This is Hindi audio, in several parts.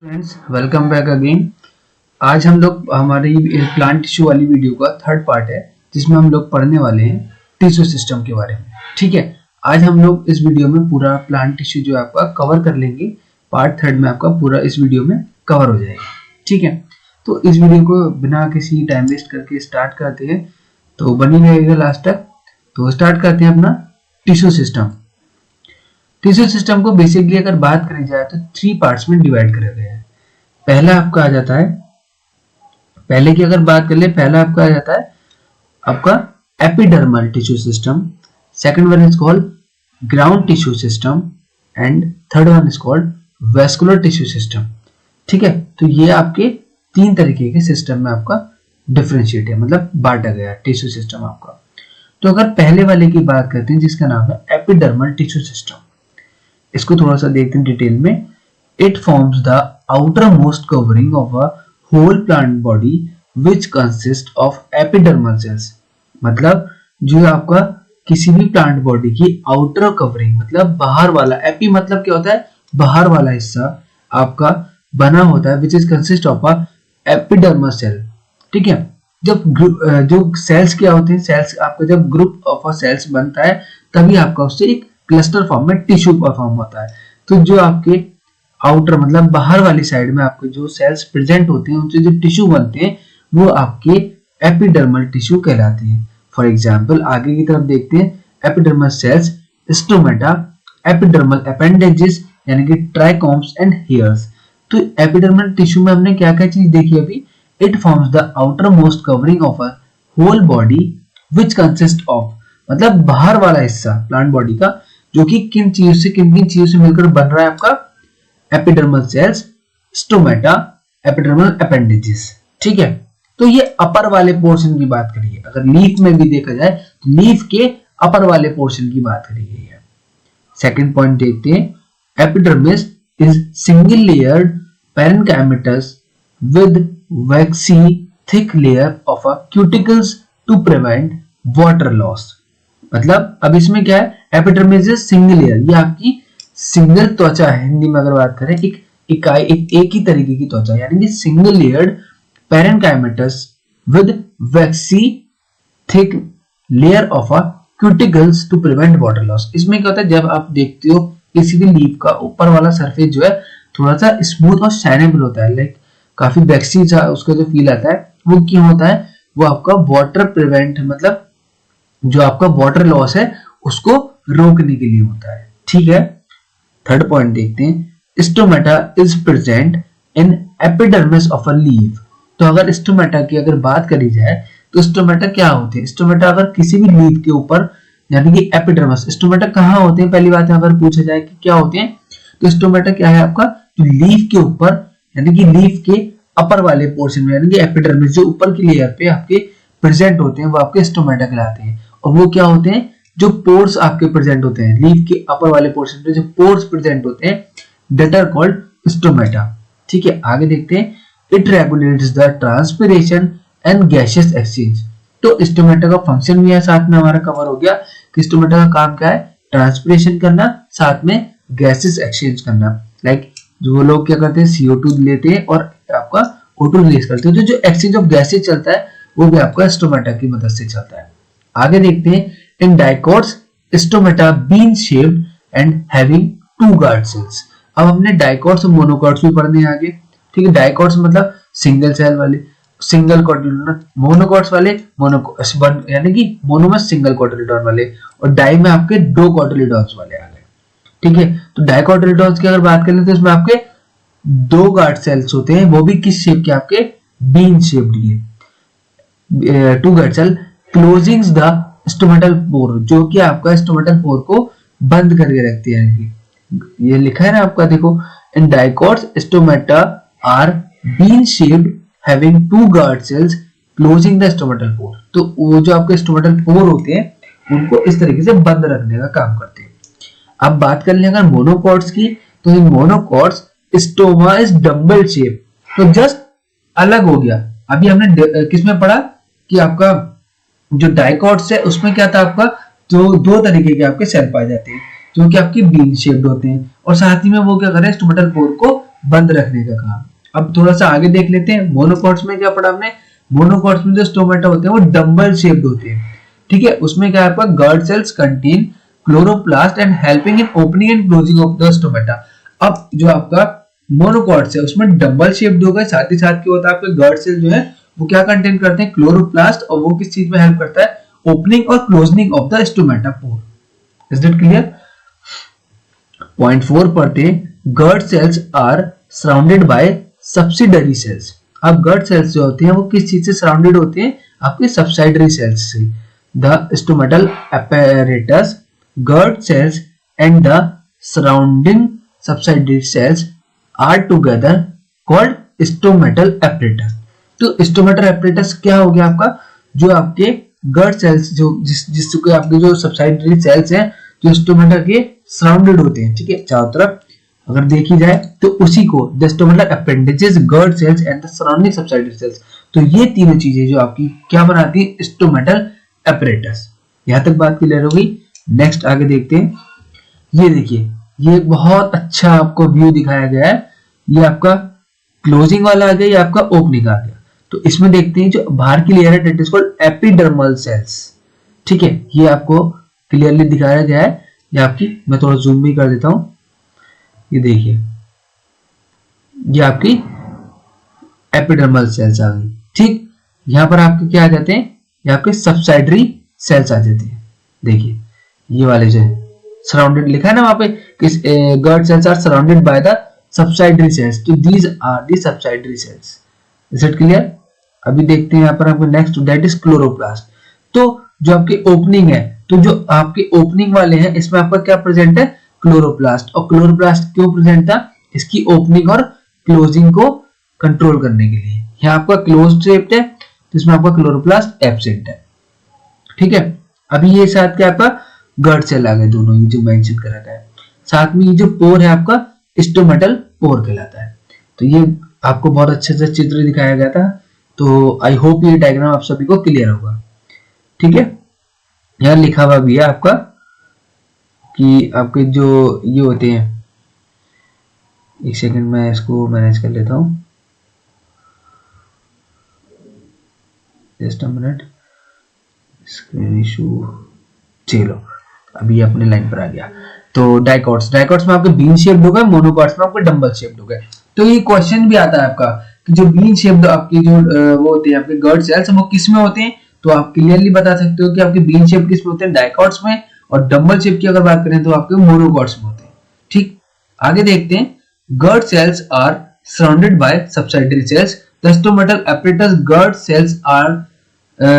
Friends, welcome back again. आज हम लोग हमारी प्लांट टिश्यू वाली वीडियो का थर्ड पार्ट है, जिसमें हम लोग पढ़ने वाले हैं टिश्यू सिस्टम के बारे में। ठीक है, आज हम लोग इस वीडियो में पूरा प्लांट टिश्यू जो आपका कवर कर लेंगे। पार्ट थर्ड में आपका पूरा इस वीडियो में कवर हो जाएगा। ठीक है, तो इस वीडियो को बिना किसी टाइम वेस्ट करके स्टार्ट करते हैं, तो बनी रहेगा लास्ट तक। तो स्टार्ट करते हैं अपना टिश्यू सिस्टम। टिश्यू सिस्टम को बेसिकली अगर बात करी जाए तो 3 पार्ट्स में डिवाइड करा गया है। पहला आपका आ जाता है, पहले की अगर बात कर ले, पहला आपका आ जाता है आपका epidermal tissue system, second one is called ground tissue system and third one is called vascular tissue system. ठीक है, तो ये आपके 3 तरीके के सिस्टम में आपका डिफरेंशिएट है, मतलब बांटा गया टिश्यू सिस्टम आपका। तो अगर पहले वाले की बात करते हैं जिसका नाम है एपिडर्मल टिश्यू सिस्टम, इसको थोड़ा सा देखते हैं डिटेल में। It forms the outermost covering of a whole plant body which consists of epidermal cells। मतलब जो आपका किसी भी प्लांट बॉडी की आउटर कवरिंग, मतलब बाहर वाला, एपी मतलब क्या होता है, बाहर वाला हिस्सा आपका बना होता है, which is consist of a epidermal cell। ठीक है, जब जो सेल्स क्या होते हैं, सेल्स आपका जब ग्रुप ऑफ सेल्स बनता है तभी आपका उससे एक क्लस्टर फॉर्म में टिश्यू फॉर्म होता है। तो जो आपके आउटर मतलब बाहर वाली साइड में आपके जो सेल्स प्रेजेंट होते हैं, उनसे जो टिश्यू बनते हैं वो आपके एपिडर्मल टिश्यू कहलाते हैं। फॉर एग्जांपल आगे की तरफ देखते हैं, epidermal cells, stomata, epidermal appendages यानी कि ट्राइकोम्स एंड हेयर्स। तो एपिडर्मल टिश्यू में हमने क्या क्या चीज देखी अभी। It forms the outermost covering of a whole body which consist of, मतलब बाहर वाला हिस्सा प्लांट बॉडी का, जो कि किन चीजों से मिलकर बन रहा है आपका, epidermal cells, stomata, epidermal appendages. ठीक है, तो ये अपर वाले पोर्शन की बात करिए। अगर लीफ में भी देखा जाए तो लीफ के अपर वाले पोर्शन की बात करी गई है। सेकंड पॉइंट देखते हैं, epidermis is single layered parenchymatous with waxy thick layer of a cuticles to prevent water loss. मतलब अब इसमें क्या है, एपिडर्मिस इज सिंगल लेयर, ये आपकी सिंगल त्वचा है। हिंदी में अगर बात करें एक ही तरीके की त्वचा, यानी कि single layered parenchymatous with waxy thick layer of a cuticles to prevent water loss. इसमें क्या होता है, जब आप देखते हो किसी भी लीफ का ऊपर वाला सरफेस जो है थोड़ा सा स्मूथ और शाइनेबल होता है, लाइक काफी वैक्सी सा उसका जो फील आता है, वो क्यों होता है, वो आपका वाटर प्रिवेंट, मतलब जो आपका वाटर लॉस है उसको रोकने के लिए होता है। ठीक है, थर्ड पॉइंट देखते हैं, stomata is present in epidermis of a leaf. तो अगर स्टोमेटा की अगर बात करी जाए तो स्टोमेटा क्या होते हैं, स्टोमेटा अगर किसी भी लीफ के ऊपर, यानी कि एपिडर्मिस, स्टोमेटा कहाँ होते हैं, पहली बात है अगर पूछा जाए कि क्या होते हैं, तो स्टोमेटा क्या है आपका, जो लीफ के ऊपर यानी कि लीफ के अपर वाले पोर्शन में, यानी कि एपिडर्मिस जो ऊपर की लेयर पे आपके प्रेजेंट होते हैं, वो आपके स्टोमेटा कहलाते हैं। और वो क्या होते हैं, जो पोर्स आपके प्रेजेंट होते हैं लीफ के अपर वाले पोर्शन पे, जो पोर्स प्रेजेंट होते हैं, दैट आर कॉल्ड स्टोमेटा। ठीक है, आगे देखते हैं, it regulates the transpiration and gaseous exchange. तो स्टोमेटा का फंक्शन भी है, साथ में हमारा कवर हो गया कि स्टोमेटा का काम क्या है, ट्रांसपिरेशन करना, साथ में गैसेस एक्सचेंज करना। लाइक जो लोग क्या करते हैं, CO2 लेते हैं और आपका O2 रिलीज करते हैं, तो जो एक्सचेंज ऑफ गैसेस चलता है वो भी आपका स्टोमेटा की मदद से चलता है। आगे देखते हैं, in dicots stomata bean shaped and having 2 guard cells। अब हमने डाइकोट्स और मोनोकोट्स भी पढ़ने आगे। ठीक है, डाइकोट्स मतलब सिंगल सेल वाले, सिंगल कोटिलिडोन, मोनोकोट्स वाले यानी कि मोनो में सिंगल कोटिलिडोन वाले, और डाई में आपके 2 कोटिलिडोन्स वाले आ गए। ठीक है, तो डाइकोटिलिडोन्स की अगर बात करें तो इसमें आपके 2 गार्ड सेल्स होते हैं, वो भी किस शेप के, आपके बीन शेप्ड के 2 guard cell closing the stomatal pore, जो कि आपका स्टोमेटल पोर को बंद करके रखती है। ये लिखा है ना आपका, देखो, in dicots stomata are bean shaped having 2 guard cells closing the stomatal pore. तो वो जो आपके स्टोमेटल पोर होते हैं उनको इस तरीके से बंद रखने का काम करते हैं। अब बात कर लें अगर मोनोकोट्स की, तो in monocots stoma is double shape, तो जस्ट अलग हो गया। अभी हमने किसमें पढ़ा कि आपका जो डाइकोट्स है उसमें क्या था, आपका जो 2 तरीके के आपके सेल पाए जाते हैं, जो कि आपकी बीन शेप्ड होते हैं, और साथ ही में वो क्या कर रहे हैं, स्टोमेटल पोर को बंद रखने का काम। अब थोड़ा सा आगे देख लेते हैं। मोनोकॉट्स में क्या पढ़ा हमने? मोनोकॉट्स में जो स्टोमेटा होते हैं वो डम्बल शेप्ड होते हैं, ठीक है। उसमें क्या है आपका, guard cells contain chloroplast and helping in opening and closing of the stomata. अब जो आपका मोनोकॉट्स है उसमें डम्बल शेप्ड होगा, साथ ही साथ क्या होता है आपके गर्ड सेल जो है वो क्या कंटेन करते हैं, क्लोरोप्लास्ट, और वो किस चीज में हेल्प करता है, ओपनिंग और closing of the stomata pore. Is it clear? Point 4 पढ़ते हैं, guard cells are surrounded by subsidiary cells. अब गर्ड सेल्स जो होते हैं वो किस चीज से सराउंडेड होते हैं, आपके सब्सिडरी सेल्स से। The stomatal apparatus, guard cells and the surrounding subsidiary cells are together called stomatal apparatus। तो स्टोमेटल apparatus क्या हो गया आपका, जो आपके गर्ड सेल्स जो जिसके आपके जो सब्सिडरी सेल्स हैं जो स्टोमेटा के सराउंडेड होते हैं, ठीक है, चारों तरफ अगर देखी जाए तो उसी को the stomatal appendages, guard cells and the surrounding subsidiary cells. तो ये तीनों चीजें जो आपकी क्या बनाती है, स्टोमेटल apparatus। यहां तक बात क्लियर हो गई। नेक्स्ट आगे देखते हैं। ये देखिए, ये बहुत अच्छा आपको व्यू दिखाया गया है। ये आपका क्लोजिंग वाला आ गया, ये आपका ओपनिंग आ गया। तो इसमें देखते हैं जो बाहर की लेयर है that is called epidermal cells, ठीक है। ये आपको क्लियरली दिखाया गया है। ये आपकी, मैं थोड़ा जूम भी कर देता हूं, ये देखिए, ये आपकी एपिडर्मल सेल्स आ गई, ठीक। यहां पर आपके क्या आ जाते हैं, ये आपके सब्सिडरी सेल्स आ जाते हैं। देखिए ये वाले जो है सराउंडेड लिखा है ना वहां पे, किस guard cells are surrounded by the subsidiary cells, तो these are the subsidiary cells. Is it clear? अभी देखते हैं यहाँ पर आपको नेक्स्ट, दैट इज क्लोरोप्लास्ट। तो जो आपकी ओपनिंग है, तो जो आपके ओपनिंग वाले हैं इसमें आपका क्या प्रेजेंट है, क्लोरोप्लास्ट। और क्लोरोप्लास्ट क्यों प्रेजेंट था, इसकी ओपनिंग और क्लोजिंग को कंट्रोल करने के लिए। यहाँ आपका क्लोज्ड शेप्ड है तो इसमें आपका क्लोरोप्लास्ट एब्सेंट है, ठीक है। अभी ये साथ क्या आपका गर्ड सेल आ गए दोनों, ये जो मेंशन करा गया है। साथ में ये जो पोर है आपका स्टोमेटल पोर कहलाता है। तो ये आपको बहुत अच्छे से चित्र दिखाया गया था। तो आई होप ये डायग्राम आप सभी को क्लियर होगा, ठीक है। यहाँ लिखा हुआ भी है आपका कि आपके जो ये होते हैं, एक सेकंड मैं इसको मैनेज कर लेता हूं, just a minute, screen issue. चलो अभी अपने लाइन पर आ गया। तो डाइकॉट्स में आपके बीन शेप्ड हो गए, मोनोकॉट्स में आपके डंबल शेप्ड हो गए। तो ये क्वेश्चन भी आता है आपका कि जो बीन शेप्ड आपके जो वो होते हैं आपके गर्ड सेल्स, वो किस में होते हैं, तो आप क्लियरली बता सकते हो कि आपके बीन शेप किस में होते हैं, डाइकॉट्स में। और डंबल शेप की अगर बात करें तो आपके मोनोकॉट्स में होते हैं, ठीक। आगे देखते हैं, guard cells are surrounded by subsidiary cells, the stomatal apparatus, guard cells are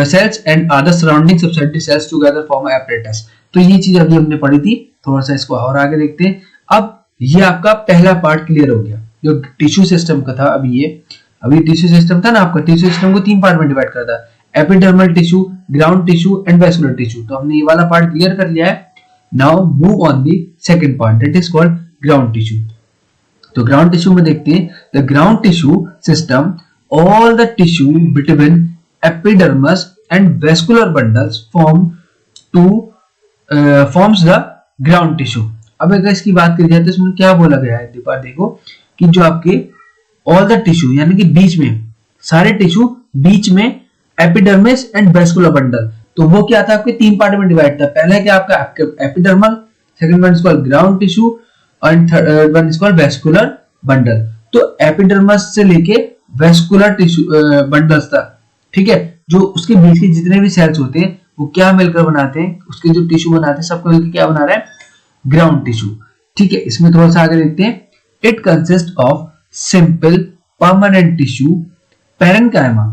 cells and other surrounding subsidiary cells together form a apparatus। तो ये चीज अभी हमने पढ़ी थी। थोड़ा सा इसको और आगे देखते हैं। अब ये आपका पहला पार्ट क्लियर हो गया जो टिश्यू सिस्टम का था। अभी टिश्यू सिस्टम था ना आपका, टिश्यू सिस्टम को 3 पार्ट में डिवाइड करता है, epidermal tissue, ground tissue and vascular tissue. तो हमने ये वाला पार्ट क्लियर कर लिया है। Now move on the second part that is called ground tissue. तो ग्राउंड टिश्यू में देखते हैं, the ground tissue system, all the tissue between epidermis and vascular bundles forms the ground tissue। अब अगर इसकी बात की जाए तो इसमें क्या बोला गया है, देखो कि जो आपके all the tissue यानी कि बीच में सारे टिश्यू, बीच में एपिडर्मिस एंड वेस्कुलर बंडल। तो वो क्या था, आपके 3 पार्ट में डिवाइड था। पहला क्या आपका epidermal, second one is called ground tissue and third one is called vascular bundle. तो एपिडर्मिस से लेके वेस्कुलर टिश्यू बंडल्स तक, ठीक है, जो उसके बीच के जितने भी सेल्स होते हैं वो क्या मिलकर बनाते हैं, उसके जो टिश्यू बनाते हैं सबको मिलकर क्या बना रहा है, ग्राउंड टिश्यू, ठीक है। इसमें थोड़ा सा आगे देखते हैं, it consist of simple permanent tissue parenchyma.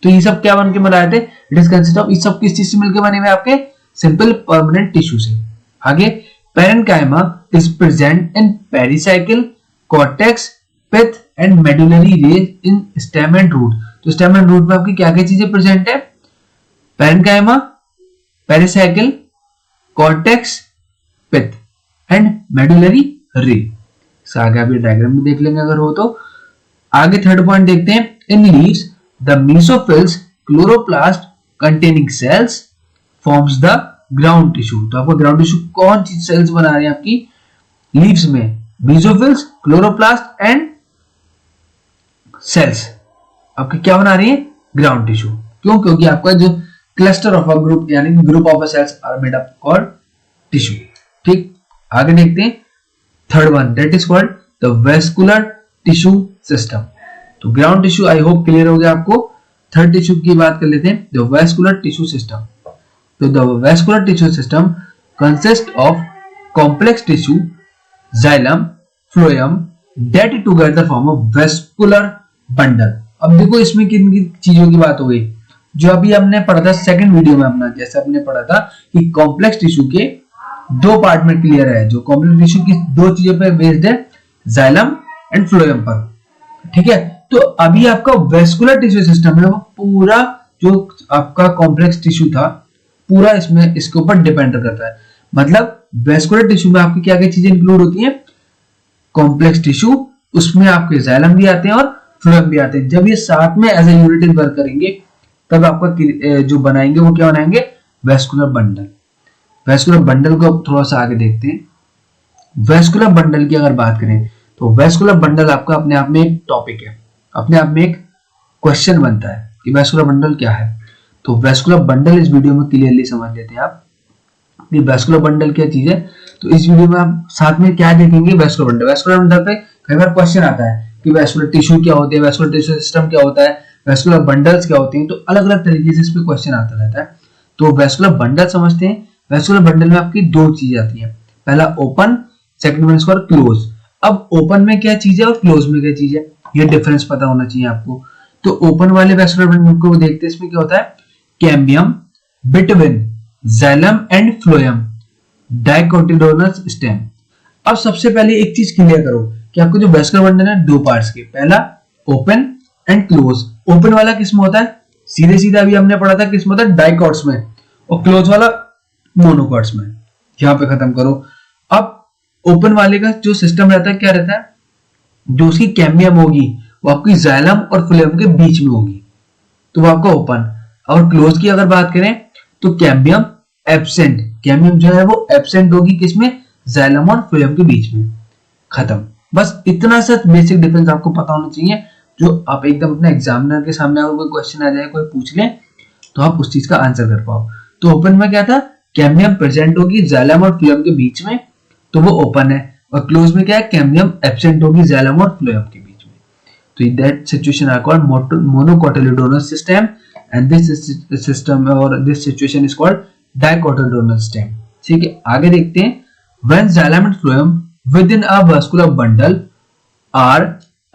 तो ये सब क्या बन के बनाए थे, इट इज कंसिस्ट ऑफ, ये सब किस चीज से मिलकर बने हुए आपके, सिंपल परमानेंट टिश्यू से। आगे parenchyma is present in pericycle, cortex, pith and medullary range in stem and root. तो स्टेम एंड रूट में आपकी क्या क्या चीजें प्रेजेंट है, parenchyma, pericycle, cortex, pith and medullary ray. आगे आप ये डायग्राम में देख लेंगे अगर हो तो। आगे थर्ड पॉइंट देखते हैं, in leaves the mesophylls chloroplast containing cells forms the ground tissue. तो आपको ग्राउंड टिश्यू कौन सी सेल्स बना रहे हैं आपकी लीव्स में, बेसोफिल्स, क्लोरोप्लास्ट एंड सेल्स आपके क्या बना रही है, ग्राउंड टिश्यू। क्यों? क्योंकि आपका जो क्लस्टर ऑफ अ ग्रुप यानी group of a cells are made up और टिश्यू। ठीक, आगे देखते हैं third one, that is called the vascular tissue system. तो ground tissue I hope clear हो गया आपको। थर्ड टिश्यू की बात कर लेते हैं, द वेस्कुलर टिश्यू सिस्टम। तो the vascular tissue system consist of complex tissue, xylem, phloem that together form a vascular bundle. अब देखो इसमें किन किन चीजों की बात हो गई, जो अभी हमने पढ़ा था सेकंड वीडियो में अपना, जैसे हमने पढ़ा था कि कॉम्प्लेक्स टिश्यू के दो पार्ट में क्लियर है, जो कॉम्प्लेक्स टिश्यू की दो चीजों पर बेस्ड है, जाइलम एंड फ्लोएम पर। ठीक है, तो अभी आपका वेस्कुलर टिश्यू सिस्टम है वो पूरा जो आपका कॉम्प्लेक्स टिश्यू था पूरा इसमें इसके ऊपर डिपेंड करता है। मतलब वेस्कुलर टिश्यू में आपकी क्या क्या चीजें इंक्लूड होती हैं, कॉम्प्लेक्स टिश्यू, उसमें आपके जाइलम भी आते हैं और फ्लोएम भी आते हैं। जब ये साथ में एज ए यूनिट वर्क करेंगे तब आपका जो बनाएंगे वो क्या बनाएंगे, वेस्कुलर बंडल। वेस्कुलर बंडल को थोड़ा सा आगे देखते हैं। वेस्कुलर बंडल की अगर बात करें तो वेस्कुलर बंडल आपका अपने आप में एक टॉपिक है, अपने आप में एक क्वेश्चन बनता है कि वेस्कुलर बंडल क्या है। तो वेस्कुलर बंडल इस वीडियो में क्लियरली समझ लेते हैं आप कि वेस्कुलर बंडल क्या चीज है। तो इस वीडियो में आप साथ में क्या देखेंगे, वेस्कुलर बंडल। वेस्कुलर बंडल पे कई बार क्वेश्चन आता है कि वेस्कुलर टिश्यू क्या होते हैं, वेस्कुलर टिश्यू सिस्टम क्या होता है, वेस्कुलर बंडल्स क्या होते हैं। तो अलग अलग तरीके से इस पे क्वेश्चन आता रहता है। तो वेस्कुलर बंडल समझते हैं। वेस्कुलर बंडल में आपकी दो चीजें आती हैं, पहला ओपन, सेकंड वन इसको क्लोज। अब ओपन में क्या चीज है और क्लोज में क्या चीज है, ये डिफरेंस पता होना चाहिए आपको। तो ओपन वाले वेस्कुलर बंडल को देखते हैं, इसमें क्या होता है, cambium between xylem and phloem, dicotyledonous stem. अब सबसे पहले एक चीज क्लियर करो कि आपको जो वेस्कुलर बंडल है दो पार्ट्स के, पहला ओपन एंड क्लोज। ओपन वाला किसमें होता है, सीधे सीधे अभी हमने पढ़ा था किसमें होता है, डाइकॉट्स में, और क्लोज वाला मोनोकॉट्स में। यहां पे खत्म करो। अब ओपन वाले का जो सिस्टम रहता है क्या रहता है, जो उसकी कैम्बियम होगी वो आपकी जाइलम और फ्लोएम के बीच में होगी, तो वो आपका ओपन। और क्लोज की अगर बात करें तो कैम्बियम एब्सेंट, कैम्बियम जो है वो एब्सेंट होगी किसमें, जाइलम और फ्लोएम के बीच में। खत्म। बस इतना सा बेसिक डिफरेंस आपको पता होना चाहिए, जो आप एकदम अपने एग्जामिनर के सामने अगर कोई क्वेश्चन आ जाए, कोई पूछ ले, तो आप उस चीज का आंसर कर पाओ। तो ओपन में क्या था, कैम्बियम प्रेजेंट होगी जाइलम और फ्लोएम के बीच में, तो वो ओपन है। और क्लोज में क्या है, कैम्बियम एब्सेंट होगी जाइलम और फ्लोएम के बीच में। तो that situation are called monocotyledonous system and this system और this situation is called dicotyledonous system. ठीक है, आगे देखते हैं। When xylem and phloem within a vascular bundle are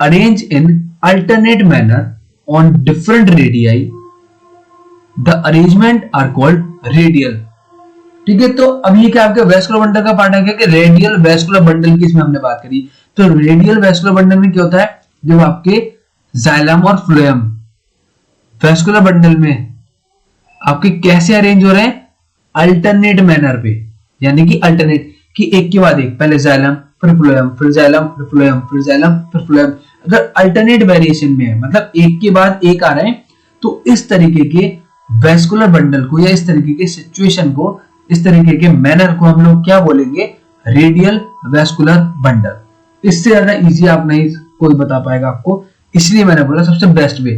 arranged in alternate manner on different radii, the arrangement are called radial। ठीक है, तो अब ये क्या आपके वेस्कुलर बंडल का पार्ट है क्या कि रेडियल वेस्कुलर बंडल की इसमें हमने बात करी। तो रेडियल वेस्कुलर बंडल में क्या होता है, जब आपके जाइलम और फ्लोएम वेस्कुलर बंडल में आपके कैसे अरेंज हो रहे हैं, अल्टरनेट मैनर पे, यानी कि अल्टरनेट कि एक के बाद एक, पहले जाइलम फिर फ्लोएम, फिर जाइलम फिर फ्लोएम, फिर जाइलम फिर फ्लोएम। अगर अल्टरनेट वेरिएशन में है, मतलब एक के बाद एक आ रहे हैं, तो इस तरीके के वेस्कुलर बंडल को या इस तरीके के सिचुएशन को, इस तरीके के मैनर को हम लोग क्या बोलेंगे, रेडियल वेस्कुलर बंडल। इससे ज्यादा इजी आप नहीं कोई बता पाएगा आपको, इसलिए मैंने बोला सबसे बेस्ट वे।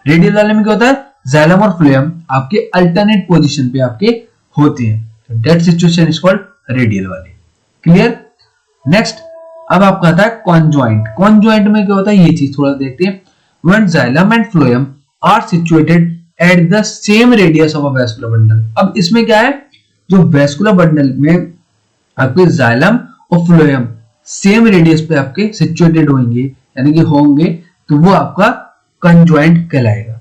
रेडियल वाले में क्या होता है, जाइलम और फ्लोएम आपके अल्टरनेट पोजीशन पे आपके होते हैं। That situation is called radial वाले। क्लियर। नेक्स्ट अब आपका आता है कॉन्जॉइंट। कॉन्जॉइंट में क्या होता है, ये चीज थोड़ा देखते हैं। When xylem and phloem are situated at the same radius of a vascular bundle. अब इसमें क्या है, जो वेस्कुलर बंडल में आपके जाइलम और फ्लोएम सेम रेडियस पे आपके सिचुएटेड होंगे, यानी कि होंगे, तो वो आपका कॉन्जॉइंट कहलाएगा,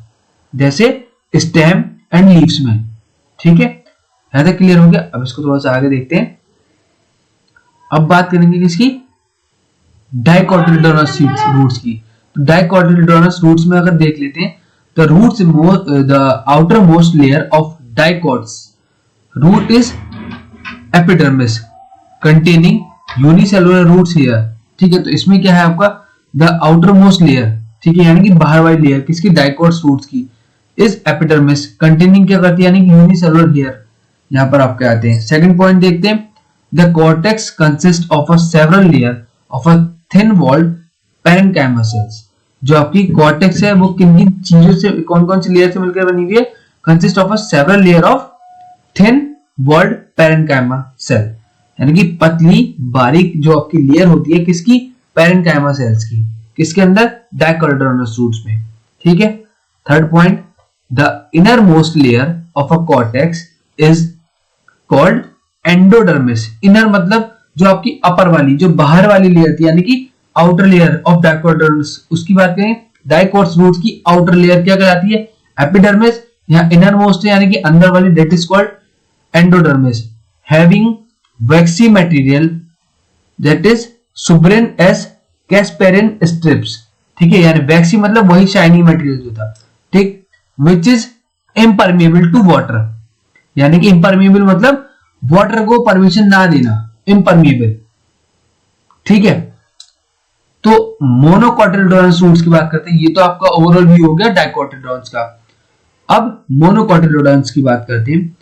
जैसे स्टेम एंड लीव्स में। ठीक है, यहां तक क्लियर हो गया। अब इसको थोड़ा सा आगे देखते हैं। अब बात करेंगे किसकी, डाइकोटिलेडोनस रूट्स की। तो डाइकोटिलेडोनस रूट्स में अगर देख लेते हैं, the roots the outermost layer of dicots root is epidermis containing unicellular roots here. ठीक है, तो इसमें क्या है आपका द आउटर मोस्ट लेयर, ठीक है, यानी कि बाहर वाली लेयर किसकी, डाइकोट्स रूट्स की, इज एपिडर्मिस कंटेनिंग क्या करती है, यानी कि यूनिसेलुलर हेयर। यहां पर आपके आते हैं। सेकंड पॉइंट देखते हैं, the cortex consist of a several layer of a thin walled parenchyma cells. जो आपकी कॉर्टेक्स है वो किन किन चीजों से, कौन कौन सी लेयर से मिलकर बनी हुई है? Consist of a several layer of thin walled parenchyma cell, यानी कि पतली बारीक जो आपकी लेयर होती है किसकी? पैरेन्काइमा सेल्स की। किसके अंदर? डाइकोटिलेडोनस रूट्स में। ठीक है। Third point, the inner most layer of a cortex is called endodermis. Inner मतलब जो आपकी अपर वाली, जो बाहर वाली लेयर थी, यानी कि आउटर लेयर ऑफ डाइकोटिलेडोनस, उसकी बात करें डाइकोट्स रूट्स की आउटर लेयर क्या कहलाती है? एपिडर्मिस। यहाँ इनर मोस्ट है यानी कि अंदर वाली, that is called endodermis, having waxy material that is suberin as Casparian strips. ठीक है, यानी वैक्सी मतलब वही शाइनी मटेरियल जो था, ठीक, which is impermeable to water, यानी कि इम्परमेबल मतलब वाटर को परमिशन ना देना, इम्परमेबल। ठीक है। तो मोनोकोटिलेडोनस रूट्स की बात करते हैं। ये तो आपका ओवरऑल व्यू हो गया डाइकोटिलेडोन्स का। अब मोनोकोटिलेडोन्स की बात करते हैं।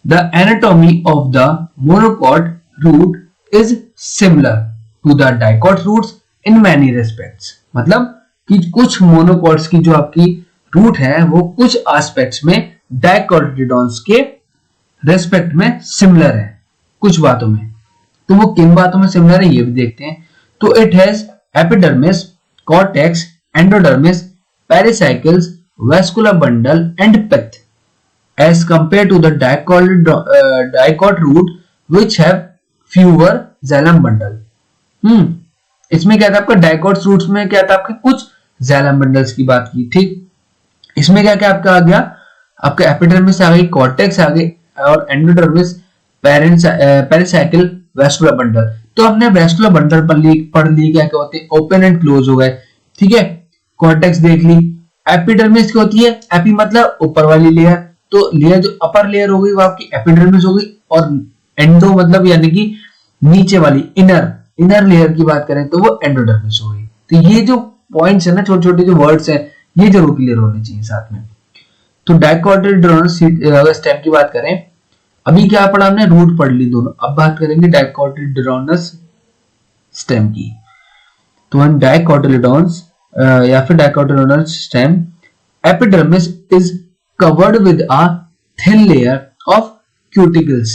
The anatomy of the monocot root is similar to the dicot roots in many respects. मतलब कि कुछ मोनोकोट्स की जो आपकी रूट है वो कुछ एस्पेक्ट्स में डाइकोटिलेडोन्स के रेस्पेक्ट में सिमिलर है, कुछ बातों में। तो वो किन बातों में सिमिलर है ये भी देखते हैं। तो it has epidermis, cortex, endodermis, pericycles, vascular bundle and pith as compared to the dicot root which have fewer xylem bundle। इसमें क्या था आपका? डाइकोट रूट्स में क्या था आपके? कुछ xylem bundles की बात की। ठीक। इसमें क्या क्या आपका आ गया? आपका एपिडर्मिस आ गई, कॉर्टेक्स आ गई और एंडोडर्मिस, पेरिसाइकिल, वैस्कुलर बंडल। तो हमने वैस्कुलर बंडल पढ़ ली क्या क्या होते हैं? ओपन एंड क्लोज हो गए। ठीक है। कॉर्टेक्स देख ली। एपिडर्मिस क्या होती है? एपी मतलब ऊपर वाली लेयर, तो लेयर जो अपर लेयर हो गई वो आपकी एपिडर्मिस हो गई, और एंडो मतलब यानी कि नीचे वाली इनर लेयर की बात करें तो वो एंडोडर्मिस हो गई। तो ये जो पॉइंट्स है ना, छोटे छोटे जो वर्ड्स हैं, ये जरूर क्लियर होने चाहिए साथ में। तो डाइकोटिलेडोनस स्टेम की बात करें, अभी क्या पढ़ा हमने? रूट पढ़ ली दोनों। अब बात करेंगे डाइकोटिलेडोनस स्टेम की। तो हम डाइकोटिलेडोन्स या फिर dicotyledonous stem, epidermis is covered with a thin layer of cuticles।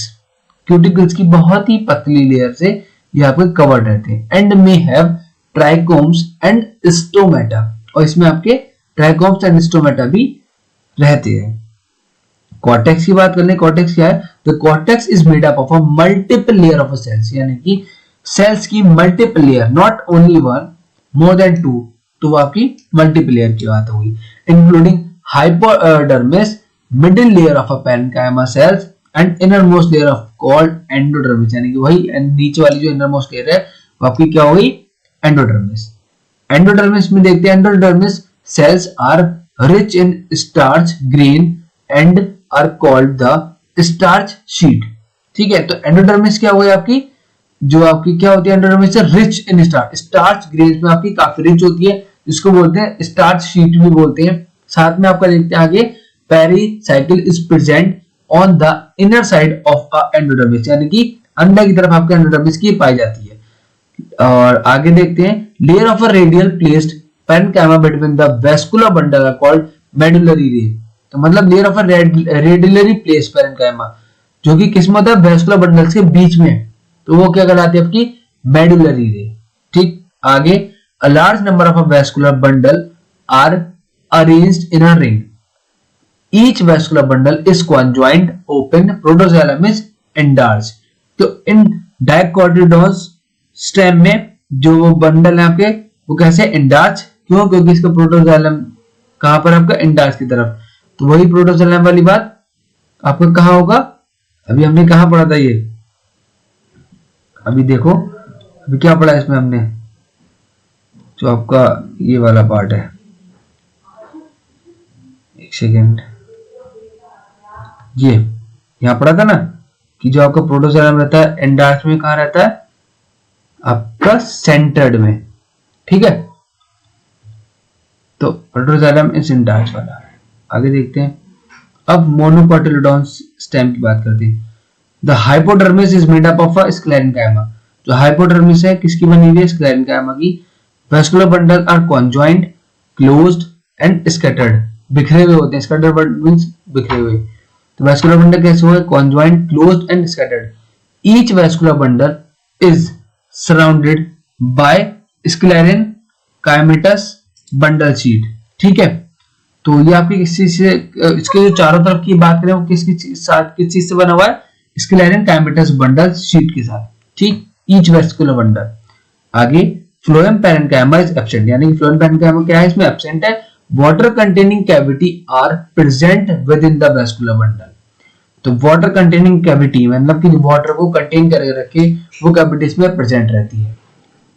cuticles की बहुत ही पतली लेयर से ये आपके कवर्ड रहते हैं। एंड में हैव ट्राइकोम्स एंड स्टोमेटा, और इसमें आपके ट्राइकोम्स एंड स्टोमेटा भी रहते हैं। कॉर्टेक्स की बात कर ले। कॉर्टेक्स क्या है? The cortex is made up of a multiple layer of cells, यानी कि सेल्स की multiple layer, not only one, more than two. तो वो आपकी मल्टीपल लेयर की बात होगी, including hypodermis, middle layer of a parenchyma cells and innermost layer of called endodermis, यानी कि वही नीचे वाली जो innermost layer है वो आपकी क्या होगी? एंडोडर्मिस। एंडोडर्मिस में देखते हैं, endodermis cells are rich in starch grain and are called the starch sheet। ठीक है। तो एंडोडर्मिस क्या होगी आपकी? जो आपकी क्या होती है endodermis? Rich in starch grains में आपकी काफी रिच होती है, जिसको बोलते हैं स्टार्च शीट भी बोलते हैं। साथ में आपका देखते हैं आगे, pericycle is present on the inner side of a endodermis, यानी कि अंदर की तरफ आपके एंडोडर्मिस की पाई जाती है। और आगे देखते हैं, layer of a radial placed parenchyma between the vascular bundle are called medullary ray. तो मतलब layer of a radially placed parenchyma जो कि किस में होता है? वैस्कुलर बंडल्स के बीच में, तो वो क्या कहलाती है आपकी? Medullary ray. ठीक। आगे, a large number of a vascular bundle are arranged in a ring. Each vascular bundle is conjoined, open, protoxylem is enlarged। तो इन डाइकोटिलेडोनस स्टेम में जो बंडल है आपके वो कैसे एंडार्च? क्यों? क्योंकि इसका प्रोटोक्साइलम कहां पर आपका? एंडार्च की तरफ। तो वही प्रोटोक्साइलम वाली बात आपका कहां होगा? अभी हमने कहां पढ़ा था ये? अभी देखो, अभी क्या पढ़ा इसमें हमने? जो आपका ये वाला पार्ट है, सेकेंड, ये यहां पढ़ा था ना कि जो आपका प्रोटोक्साइलम रहता है एंडार्च में, कहां रहता है? आपका सेंटर्ड में। ठीक है। तो प्रोटोक्साइलम इज एंडार्च वाला। आगे देखते हैं। अब मोनोकोटिलेडोनस स्टेम की बात करते हैं। The hypodermis is made up of a sclerenchyma. जो हाइपोडर्मिस है किसकी बनी हुई है, स्क्लेरेन्काइमा की। Vascular bundle are conjoint, closed and scattered, बिखरे हुए होते हैं। स्कैटर्ड मींस बिखरे हुए। तो वैस्कुलर बंडल कैसे हुए, conjoint, closed and scattered. Each vascular bundle is surrounded by sclerenchymatous bundle sheet. ठीक है, तो ये आपकी किस चीज से, इसके जो चारों तरफ की बात करें वो किस चीज से बना हुआ है, स्क्लेरेन्काइमेटस बंडल शीट के साथ। ठीक, ईच वैस्कुलर बंडल। आगे फ्लोएम पैरेन्काइमा इज एब्सेंट, यानी कि फ्लोएम पैरेन्काइमा क्या है, इसमें एब्सेंट है। Water containing cavity are present within the vascular bundle. तो वाटर कंटेनिंग कैविटी मतलब कि वाटर को कंटेन करके रखे वो कैविटी इसमें प्रेजेंट रहती है।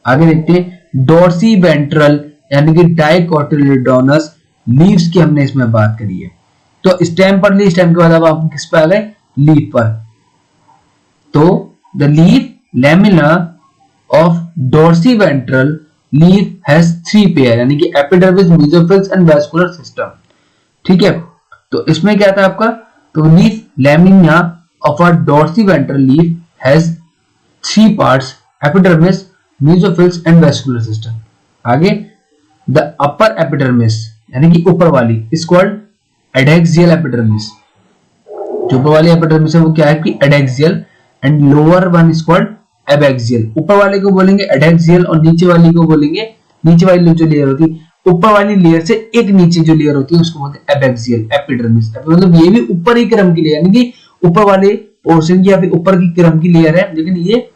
आगे देखते हैं डोर्सी वेंट्रल यानी कि डाइकोटिलेडोनस लीव्स की हमने इसमें बात करी है। तो स्टेम पर ली, स्टेम के बाद अब आप किस पे आ गए, लीफ पर। तो the leaf lamina of dorsiventral leaf has 3 pair, यानी कि epidermis, mesophylls and vascular system. ठीक है, तो इसमें क्या था आपका, तो leaf lamina of a dorsiventral leaf has 3 parts, epidermis, mesophylls and vascular system. आगे द अपर एपिडर्मिस यानी कि ऊपर वाली इज कॉल्ड एडेक्सियल एपिडर्मिस। जो ऊपर वाली एपिडर्मिस है वो क्या है कि adaxial, and lower one is called abaxial. ऊपर वाले को बोलेंगे एडेक्सियल और नीचे वाली को बोलेंगे, नीचे वाली जो लेयर होती है ऊपर वाली लेयर से एक नीचे जो लेयर होती है उसको बोलते हैं एबैक्सियल एपिडर्मिस। मतलब ये भी ऊपर ही क्रम की लेयर, यानी कि ऊपर वाले पोर्शन की या फिर ऊपर की क्रम की लेयर है, लेकिन ये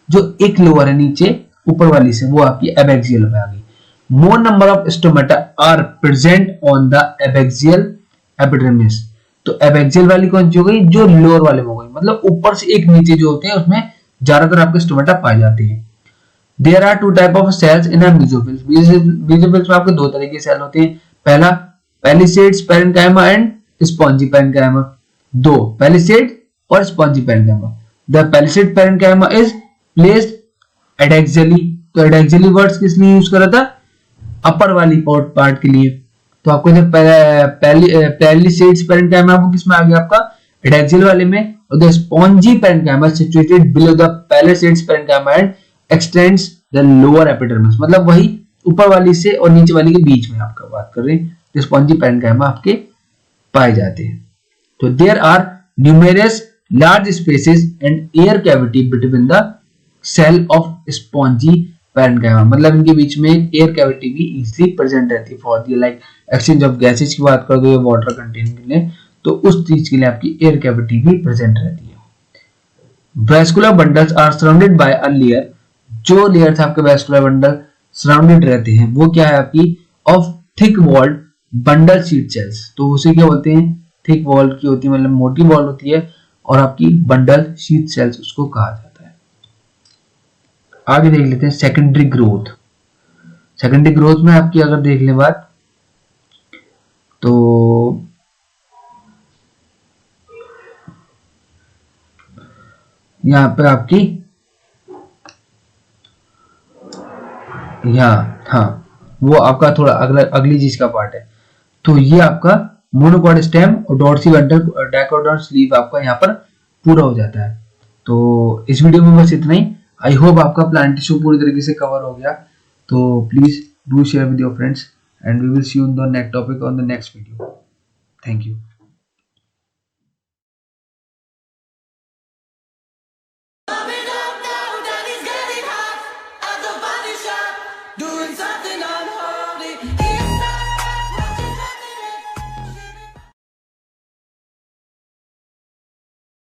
जो एक लोअर है नीचे ऊपर वाली से वो आपकी एबैक्सियल में आ गई। More number of stomata are present on the abaxial epidermis. तो एबैक्सियल वाली कौन सी हो गई, जो लोअर वाले में हो गई, मतलब ऊपर से एक नीचे जो होते हैं उसमें ज्यादातर आपके स्टोमेटा पाए जाते हैं। There are 2 type of cells in a mesophylls. Mesophylls में आपके 2 तरह के सेल होते हैं। पहला palisades parenchyma and spongy parenchyma. 2 palisade और spongy parenchyma. The palisade parenchyma is placed adaxially. तो एडेक्सियली वर्ड्स किस लिए यूज करा था, अपर वाली पार्ट के लिए। तो आपको जब पैलिसेड्स पैरेन्काइमा वो किसमें आ गया आपका, एडेक्सियल वाले में। और the spongy parenchyma situated below the Palisades parenchyma and x tends the lower epidermis. मतलब वही ऊपर वाली से और नीचे वाली के बीच में आपका बात कर रहे हैं, जो स्पॉन्जी पैरेन्काइमा आपके पाए जाते हैं। तो there are numerous large spaces and air cavity between the cell of spongy parenchyma. मतलब इनके बीच में एयर कैविटी भी इजीली प्रेजेंट रहती है for the like exchange of gases की बात कर दो या वाटर कंटेनिंग के लिए, तो उस चीज के लिए आपकी एयर कैविटी भी प्रेजेंट रहती है। Vascular bundles are surrounded by a layer. जो लेयर था आपके वैस्कुलर बंडल सराउंडेड रहते हैं वो क्या है आपकी, of thick walled bundle sheath cells. तो उसे क्या बोलते हैं, थिक वॉल की होती है, मतलब मोटी वॉल होती है, और आपकी बंडल शीट सेल्स उसको कहा जाता है। आगे देख लेते हैं सेकेंडरी ग्रोथ। सेकेंडरी ग्रोथ में आपकी अगर देख ले बात, तो यहां पर आपकी हाँ वो आपका थोड़ा अगली चीज का पार्ट है। तो ये आपका मोनोकॉट स्टेम और डॉर्सीवेंट्रल डाइकोटोनस लीफ आपका यहाँ पर पूरा हो जाता है। तो इस वीडियो में बस इतना ही। आई होप आपका प्लांट टिश्यू पूरी तरीके से कवर हो गया। तो please do share with your friends and we will see you in the next topic on the next video. Thank you.